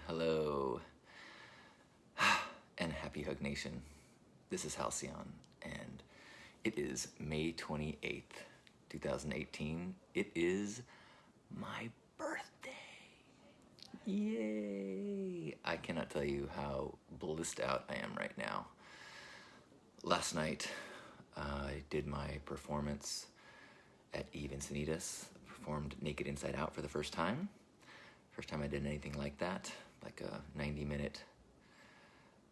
Hello, and happy Hug Nation. This is Halcyon, and it is May 28th, 2018. It is my birthday. Yay! I cannot tell you how blissed out I am right now. Last night, I did my performance at Eve Encinitas. Performed Naked Inside Out for the first time. First time I did anything like that, like a 90-minute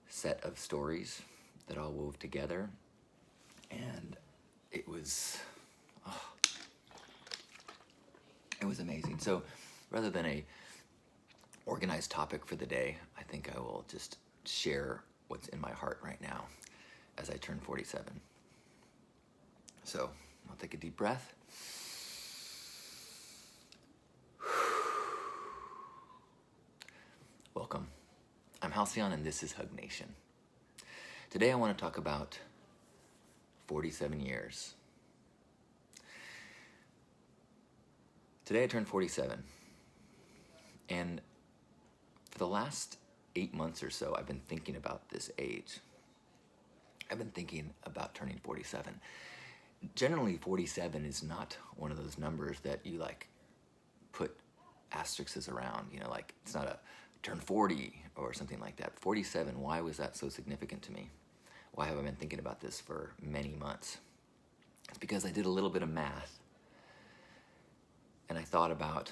set of stories that all wove together. And it was amazing. So rather than a organized topic for the day, I think I will just share what's in my heart right now as I turn 47. So I'll take a deep breath. Welcome. I'm Halcyon and this is Hug Nation. Today I want to talk about 47 years. Today I turned 47. And for the last 8 months or so, I've been thinking about this age. I've been thinking about turning 47. Generally, 47 is not one of those numbers that you put asterisks around, like it's not a turn 40 or something like that. 47, why was that so significant to me? Why have I been thinking about this for many months? It's because I did a little bit of math and I thought about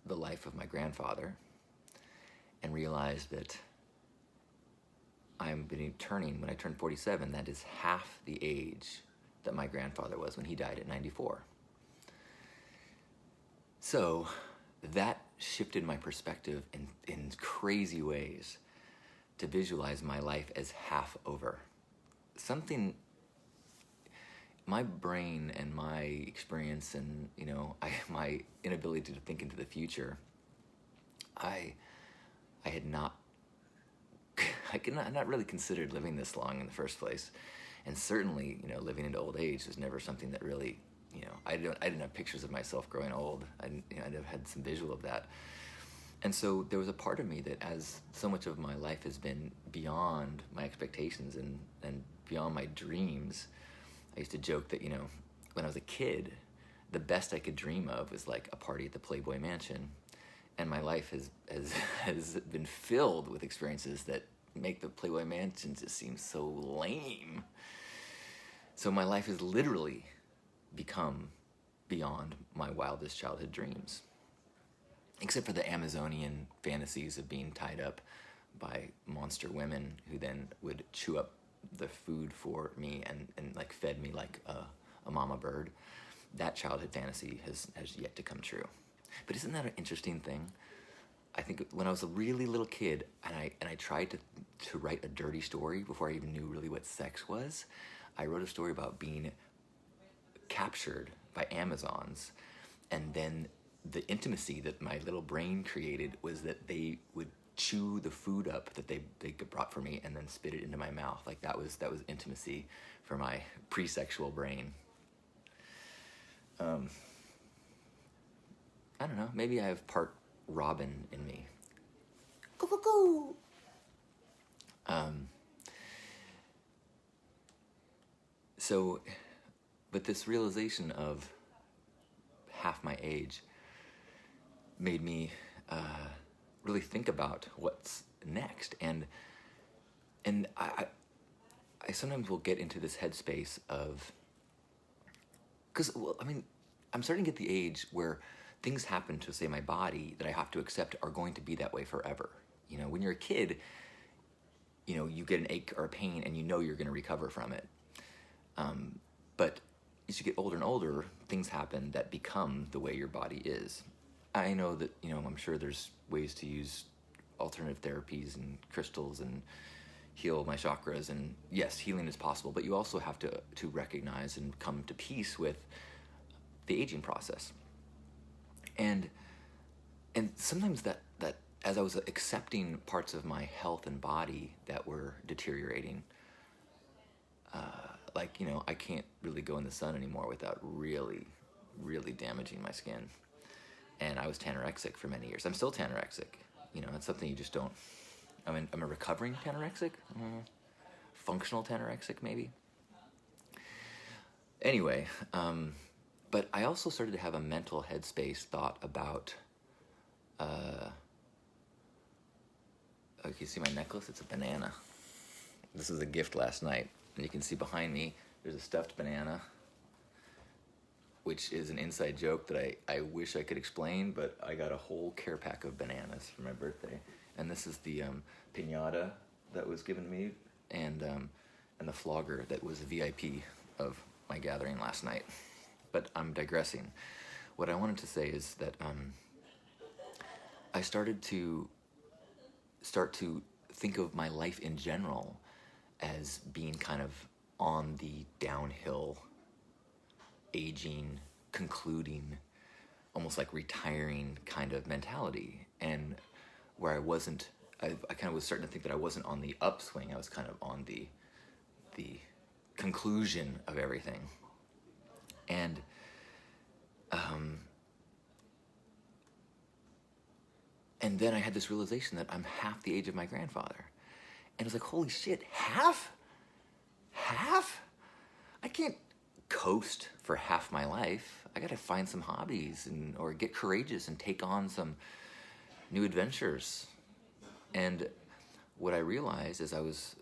the life of my grandfather and realized that when I turned 47, that is half the age that my grandfather was when he died at 94. So that shifted my perspective in crazy ways to visualize my life as half over. My brain and my experience and, my inability to think into the future, I had not really considered living this long in the first place. And certainly, living into old age was never something that really, I didn't have pictures of myself growing old. I'd have had some visual of that. And so there was a part of me that, as so much of my life has been beyond my expectations and beyond my dreams, I used to joke that, when I was a kid, the best I could dream of was like a party at the Playboy Mansion. And my life has been filled with experiences that make the Playboy Mansion just seem so lame. So my life has literally become beyond my wildest childhood dreams. Except for the Amazonian fantasies of being tied up by monster women who then would chew up the food for me and fed me like a mama bird. That childhood fantasy has yet to come true. But isn't that an interesting thing? I think when I was a really little kid and I tried to write a dirty story before I even knew really what sex was, I wrote a story about being captured by Amazons, and then the intimacy that my little brain created was that they would chew the food up that they brought for me and then spit it into my mouth. Like that was intimacy for my pre-sexual brain. I don't know, maybe I have part Robin in me. Coo-coo-coo. But this realization of half my age made me really think about what's next, and I sometimes will get into this headspace of, I'm starting to get the age where things happen to, say, my body that I have to accept are going to be that way forever. When you're a kid, you get an ache or a pain and you're going to recover from it. But as you get older and older, things happen that become the way your body is. I know that, I'm sure there's ways to use alternative therapies and crystals and heal my chakras, and yes, healing is possible, but you also have to recognize and come to peace with the aging process. And sometimes that as I was accepting parts of my health and body that were deteriorating, I can't really go in the sun anymore without really, really damaging my skin. And I was tanorexic for many years. I'm still tanorexic. You know, it's something you just don't. I'm a recovering tanorexic, functional tanorexic maybe. Anyway, but I also started to have a mental headspace thought about. Oh, you see my necklace? It's a banana. This was a gift last night, and you can see behind me there's a stuffed banana, which is an inside joke that I wish I could explain, but I got a whole care pack of bananas for my birthday. And this is the piñata that was given to me, and the flogger that was a VIP of my gathering last night. But I'm digressing. What I wanted to say is that I started to think of my life in general as being kind of on the downhill, aging, concluding, almost like retiring kind of mentality. And where I wasn't, I kind of was starting to think that I wasn't on the upswing, I was kind of on the conclusion of everything. And then I had this realization that I'm half the age of my grandfather. And I was like, holy shit, half? Half? I can't coast for half my life. I gotta find some hobbies or get courageous and take on some new adventures. And what I realized as I was,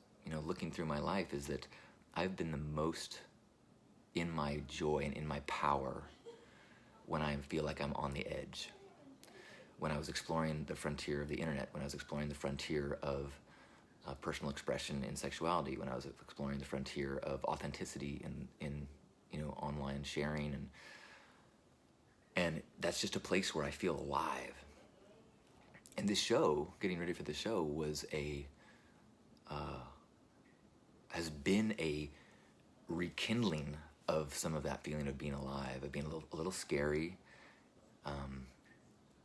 looking through my life is that I've been the most in my joy and in my power when I feel like I'm on the edge. When I was exploring the frontier of the internet, when I was exploring the frontier of personal expression in sexuality, when I was exploring the frontier of authenticity in online sharing, and that's just a place where I feel alive. And this show, getting ready for the show, has been a rekindling of some of that feeling of being alive, of being a little scary,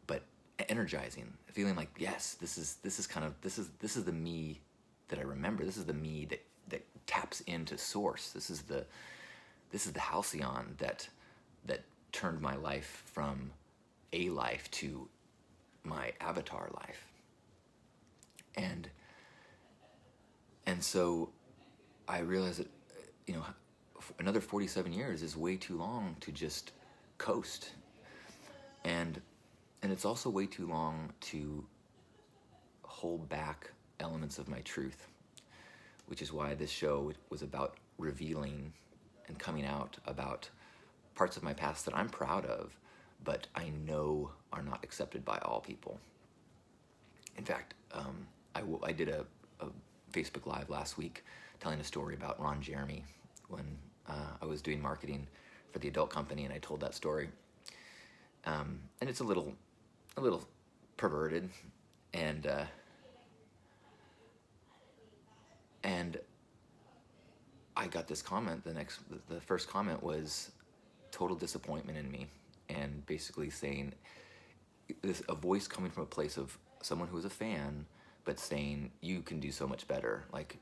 but energizing, feeling like, yes, this is the me that I remember. This is the me that taps into source. This is the halcyon that turned my life from a life to my avatar life. And so I realized that another 47 years is way too long to just coast. And it's also way too long to hold back elements of my truth, which is why this show was about revealing and coming out about parts of my past that I'm proud of, but I know are not accepted by all people. In fact, I did a Facebook Live last week telling a story about Ron Jeremy when I was doing marketing for the adult company, and I told that story. And it's a little perverted, and I got this comment. The first comment was total disappointment in me, and basically saying a voice coming from a place of someone who was a fan, but saying you can do so much better. Like,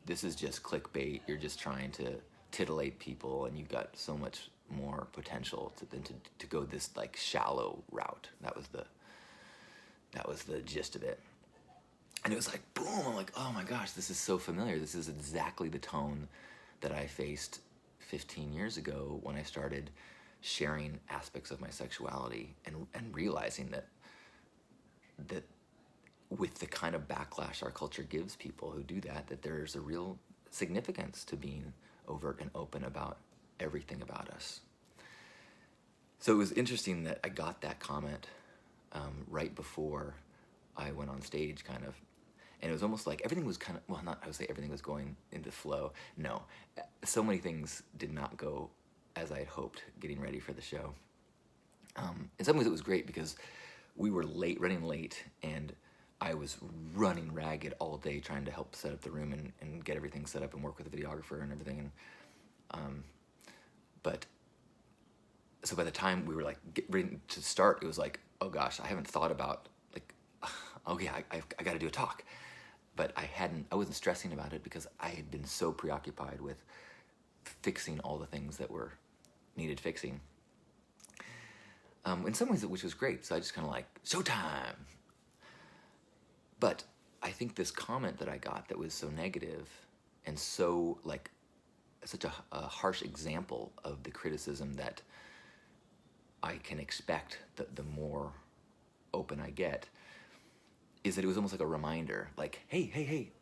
this is just clickbait. You're just trying to titillate people, and you've got so much more potential to go this like shallow route. That was the gist of it. And it was like, boom, I'm like, oh my gosh, this is so familiar. This is exactly the tone that I faced 15 years ago when I started sharing aspects of my sexuality and realizing that with the kind of backlash our culture gives people who do that there's a real significance to being overt and open about everything about us. So it was interesting that I got that comment right before I went on stage, kind of. And it was almost like everything was kind of, well, not, I would say everything was going into flow. No, so many things did not go as I had hoped getting ready for the show. In some ways it was great because we were running late, and I was running ragged all day trying to help set up the room and get everything set up and work with the videographer and everything. But so by the time we were like ready to start, it was like, oh gosh, I haven't thought about like, oh yeah, I got to do a talk. But I wasn't stressing about it because I had been so preoccupied with fixing all the things that were needed fixing. in some ways, which was great. So I just kind of like, showtime. But I think this comment that I got that was so negative and so like such a harsh example of the criticism that I can expect the more open I get, is that it was almost like a reminder, like, hey,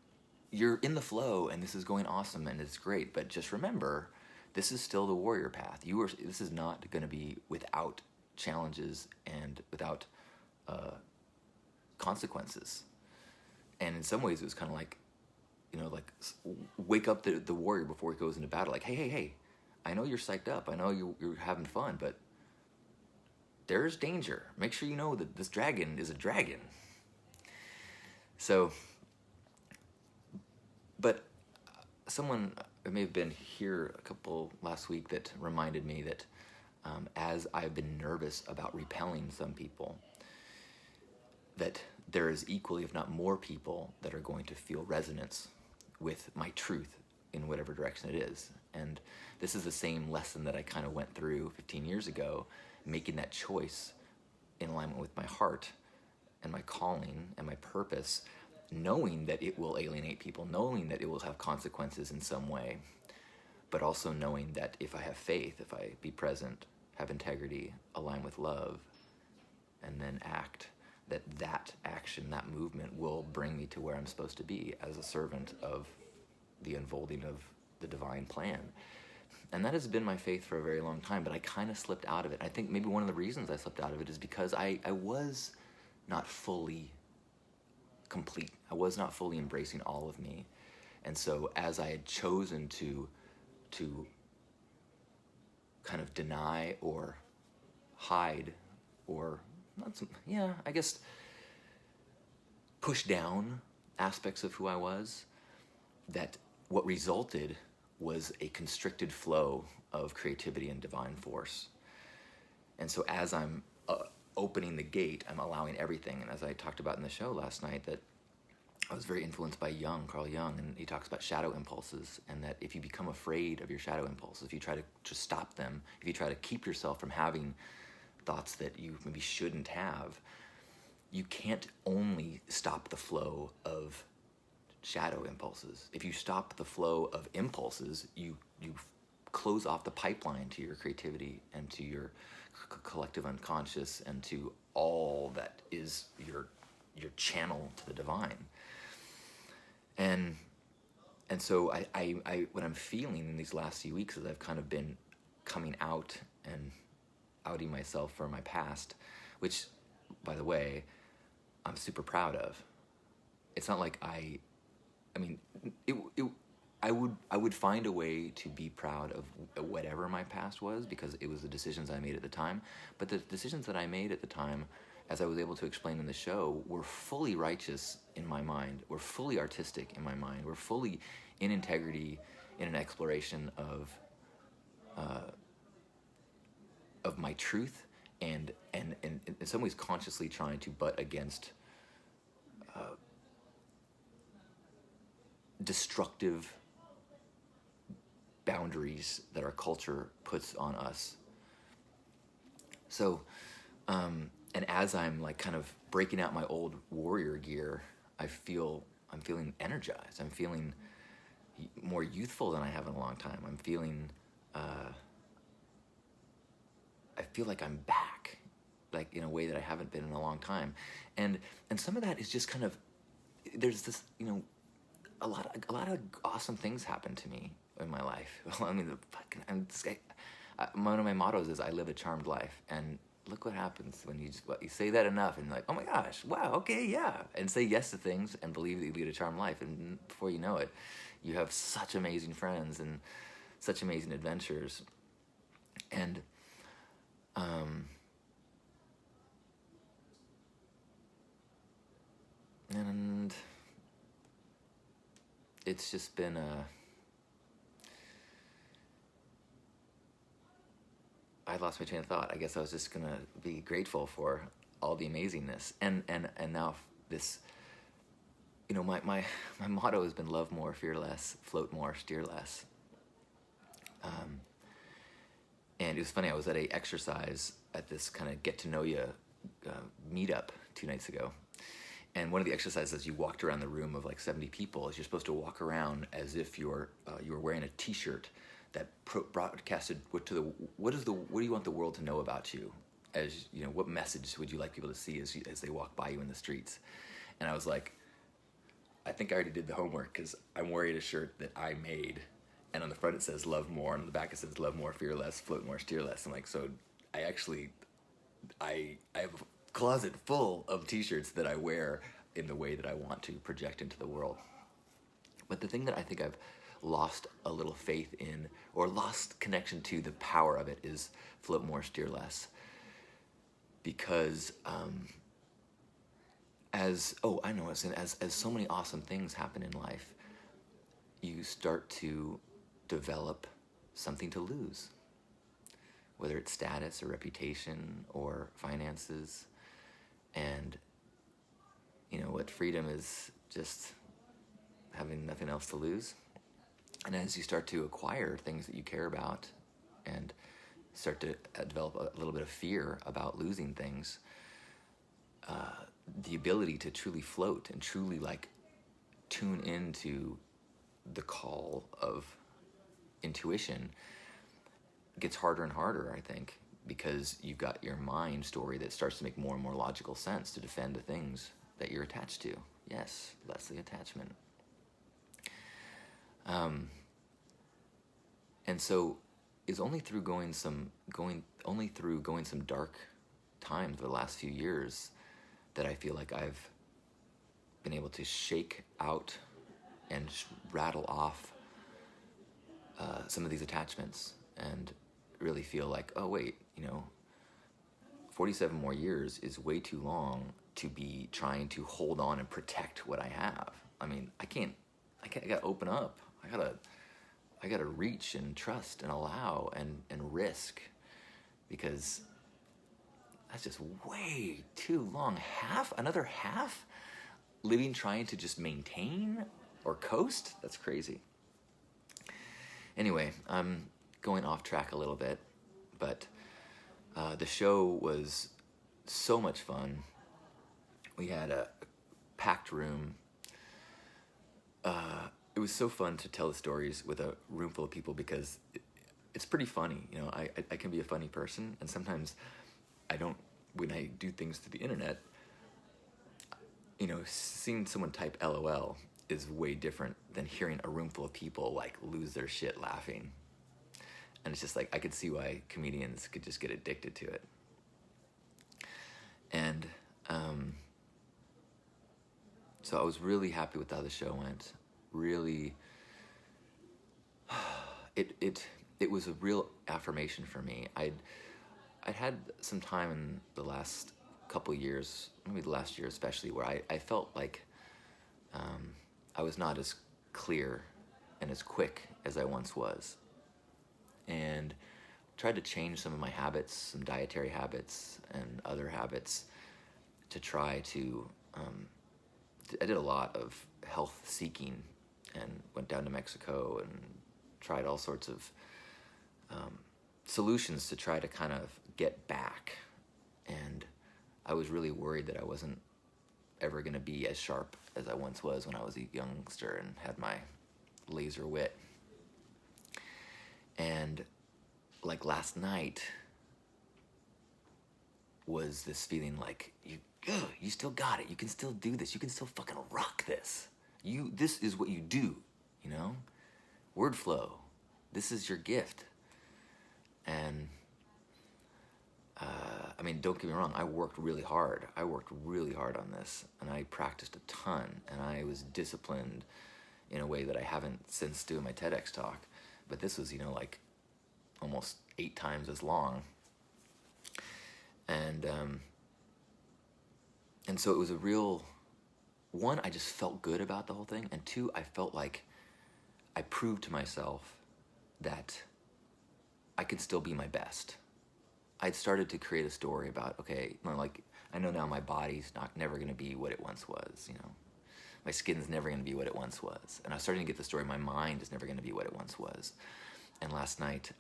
you're in the flow and this is going awesome and it's great, but just remember, this is still the warrior path. This is not going to be without challenges and without consequences. And in some ways, it was kind of like, like wake up the warrior before he goes into battle. Like, hey, I know you're psyched up. I know you're having fun, but there's danger. Make sure you know that this dragon is a dragon. So, but someone, it may have been here a couple last week, that reminded me that as I've been nervous about repelling some people, that there is equally, if not more, people that are going to feel resonance with my truth in whatever direction it is. And this is the same lesson that I kind of went through 15 years ago, making that choice in alignment with my heart and my calling and my purpose, knowing that it will alienate people, knowing that it will have consequences in some way, but also knowing that if I have faith, if I be present, have integrity, align with love, and then act, that action, that movement will bring me to where I'm supposed to be as a servant of the unfolding of the divine plan. And that has been my faith for a very long time, but I kind of slipped out of it. I think maybe one of the reasons I slipped out of it is because I was not fully complete. I was not fully embracing all of me. And so as I had chosen to kind of deny or hide or I guess push down aspects of who I was, that what resulted was a constricted flow of creativity and divine force. And so as I'm opening the gate, I'm allowing everything. And as I talked about in the show last night, that I was very influenced by Carl Jung, and he talks about shadow impulses, and that if you become afraid of your shadow impulses, if you try to stop them, if you try to keep yourself from having thoughts that you maybe shouldn't have, you can't only stop the flow of shadow impulses. If you stop the flow of impulses, you close off the pipeline to your creativity and to your collective unconscious and to all that is your channel to the divine. And so I what I'm feeling in these last few weeks is I've kind of been coming out and outing myself for my past, which, by the way, I'm super proud of. It's not like I would find a way to be proud of whatever my past was, because it was the decisions I made at the time. But the decisions that I made at the time, as I was able to explain in the show, were fully righteous in my mind, were fully artistic in my mind, were fully in integrity, in an exploration of my truth, and in some ways consciously trying to butt against destructive boundaries that our culture puts on us. So, and as I'm like kind of breaking out my old warrior gear, I'm feeling energized. I'm feeling more youthful than I have in a long time. I'm feeling, I feel like I'm back, like in a way that I haven't been in a long time. And some of that is just kind of, there's this, a lot of awesome things happen to me in my life. Well, I mean, one of my mottos is I live a charmed life, and look what happens when you say that enough, and like, oh my gosh, wow, okay, yeah, and say yes to things and believe that you lead a charmed life, and before you know it, you have such amazing friends and such amazing adventures, and it's just been I lost my train of thought. I guess I was just gonna be grateful for all the amazingness, and now this, my motto has been love more, fear less, float more, steer less. And it was funny. I was at a exercise at this kind of get to know you meetup 2 nights ago. And one of the exercises, you walked around the room of like 70 people, is you're supposed to walk around as if you were wearing a T-shirt that broadcasted what do you want the world to know about you? As you know, what message would you like people to see as they walk by you in the streets? And I was like, I think I already did the homework, because I'm wearing a shirt that I made, and on the front it says love more, and on the back it says love more, fear less, float more, steer less. I'm like, so I have a closet full of T-shirts that I wear in the way that I want to project into the world. But the thing that I think I've lost a little faith in, or lost connection to the power of it, is float more, steer less. Because as so many awesome things happen in life, you start to develop something to lose, whether it's status or reputation or finances. And you know what, freedom is just having nothing else to lose. And as you start to acquire things that you care about and start to develop a little bit of fear about losing things, the ability to truly float and truly like tune into the call of intuition gets harder and harder, I think, because you've got your mind story that starts to make more and more logical sense to defend the things that you're attached to. Yes, Leslie, attachment. And so it's only through going some dark times over the last few years that I feel like I've been able to shake out and rattle off some of these attachments and really feel like, oh wait, 47 more years is way too long to be trying to hold on and protect what I have. I mean, I gotta open up. I gotta reach and trust and allow and risk, because that's just way too long. Another half living trying to just maintain or coast? That's crazy. Anyway, I'm going off track a little bit, but the show was so much fun. We had a packed room. It was so fun to tell the stories with a room full of people, because it's pretty funny. I can be a funny person, and sometimes when I do things through the internet, seeing someone type LOL is way different than hearing a room full of people like lose their shit laughing. And it's just like, I could see why comedians could just get addicted to it. And so I was really happy with how the show went. Really, it was a real affirmation for me. I'd had some time in the last couple years, maybe the last year especially, where I felt like I was not as clear and as quick as I once was, and tried to change some of my habits, some dietary habits and other habits, to try to I did a lot of health seeking and went down to Mexico and tried all sorts of solutions to try to kind of get back. And I was really worried that I wasn't ever going to be as sharp as I once was when I was a youngster and had my laser wit. And like last night was this feeling like, you still got it. You can still do this. You can still fucking rock this. This is what you do, Word flow. This is your gift. And don't get me wrong, I worked really hard. I worked really hard on this, and I practiced a ton, and I was disciplined in a way that I haven't since doing my TEDx talk. But this was, like almost 8 times as long. And so it was a real, one, I just felt good about the whole thing, and 2, I felt like I proved to myself that I could still be my best. I'd started to create a story about, I know now my body's never going to be what it once was, My skin's never going to be what it once was. And I was starting to get the story, my mind is never going to be what it once was. And last night,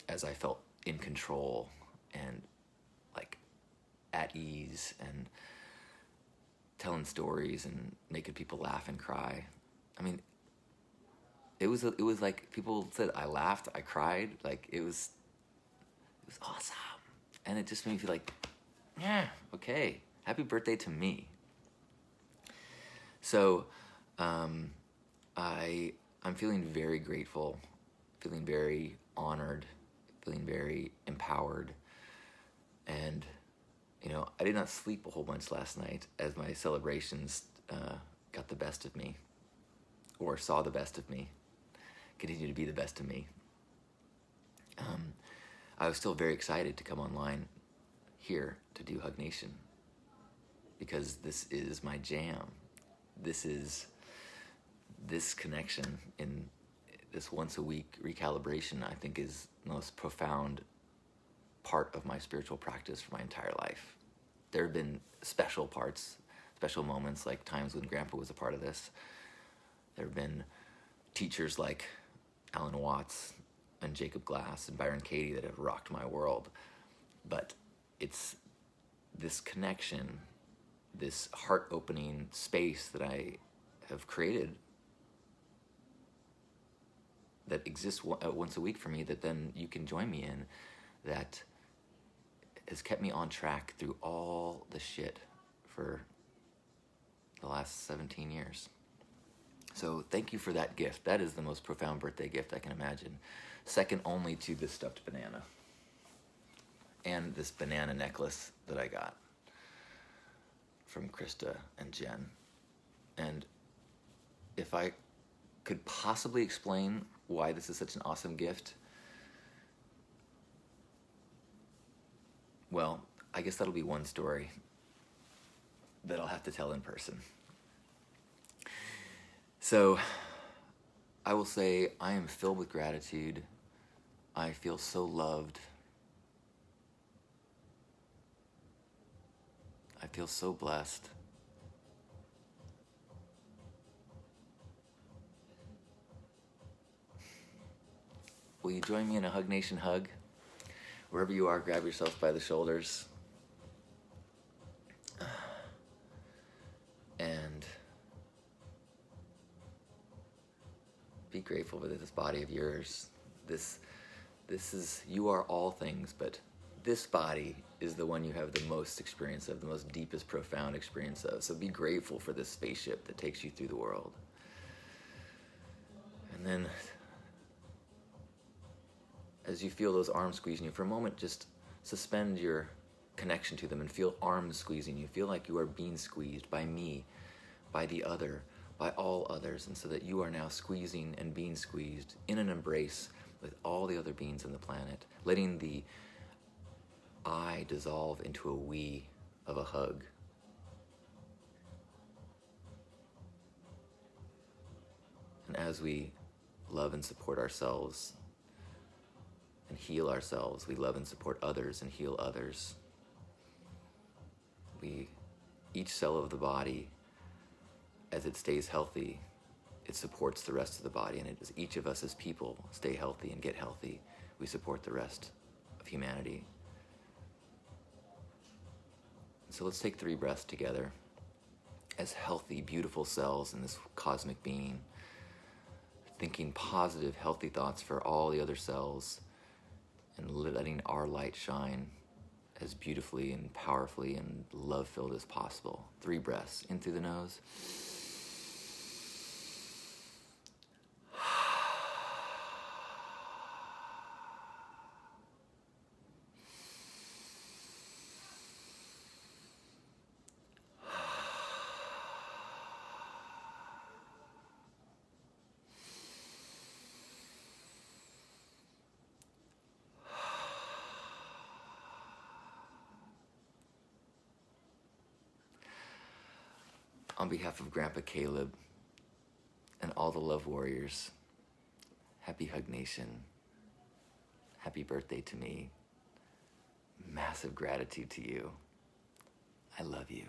as I felt in control and at ease and telling stories and making people laugh and cry. I mean, it was like people said I laughed, I cried, like it was awesome. And it just made me feel like, yeah, okay, happy birthday to me. So I'm feeling very grateful, feeling very honored, feeling very empowered. And, you know, I did not sleep a whole bunch last night as my celebrations got the best of me, or saw the best of me, continue to be the best of me. I was still very excited to come online here to do Hug Nation, because this is my jam. This connection in this once a week recalibration, I think, is the most profound part of my spiritual practice for my entire life. There have been special parts, special moments, like times when Grandpa was a part of this. There have been teachers like Alan Watts and Jacob Glass and Byron Katie that have rocked my world. But it's this connection, this heart-opening space that I have created that exists once a week for me, that then you can join me in, that has kept me on track through all the shit for the last 17 years. So thank you for that gift. That is the most profound birthday gift I can imagine. Second only to this stuffed banana and this banana necklace that I got from Krista and Jen. And if I could possibly explain why this is such an awesome gift, well, I guess that'll be one story that I'll have to tell in person. So I will say I am filled with gratitude. I feel so loved. I feel so blessed. Will you join me in a Hug Nation hug? Wherever you are, grab yourself by the shoulders. And be grateful for this body of yours. This is, you are all things, but this body is the one you have the most experience of, the most deepest, profound experience of. So be grateful for this spaceship that takes you through the world. And then, as you feel those arms squeezing you, for a moment, just suspend your connection to them and feel arms squeezing you. Feel like you are being squeezed by me, by the other, by all others, and so that you are now squeezing and being squeezed in an embrace with all the other beings on the planet, letting the I dissolve into a we of a hug. And as we love and support ourselves and heal ourselves, we love and support others and heal others. Each cell of the body, as it stays healthy, it supports the rest of the body. And as each of us as people stay healthy and get healthy, we support the rest of humanity. So let's take 3 breaths together as healthy, beautiful cells in this cosmic being, thinking positive, healthy thoughts for all the other cells, and letting our light shine as beautifully and powerfully and love-filled as possible. 3 breaths, in through the nose. On behalf of Grandpa Caleb and all the love warriors, happy Hug Nation. Happy birthday to me. Massive gratitude to you. I love you.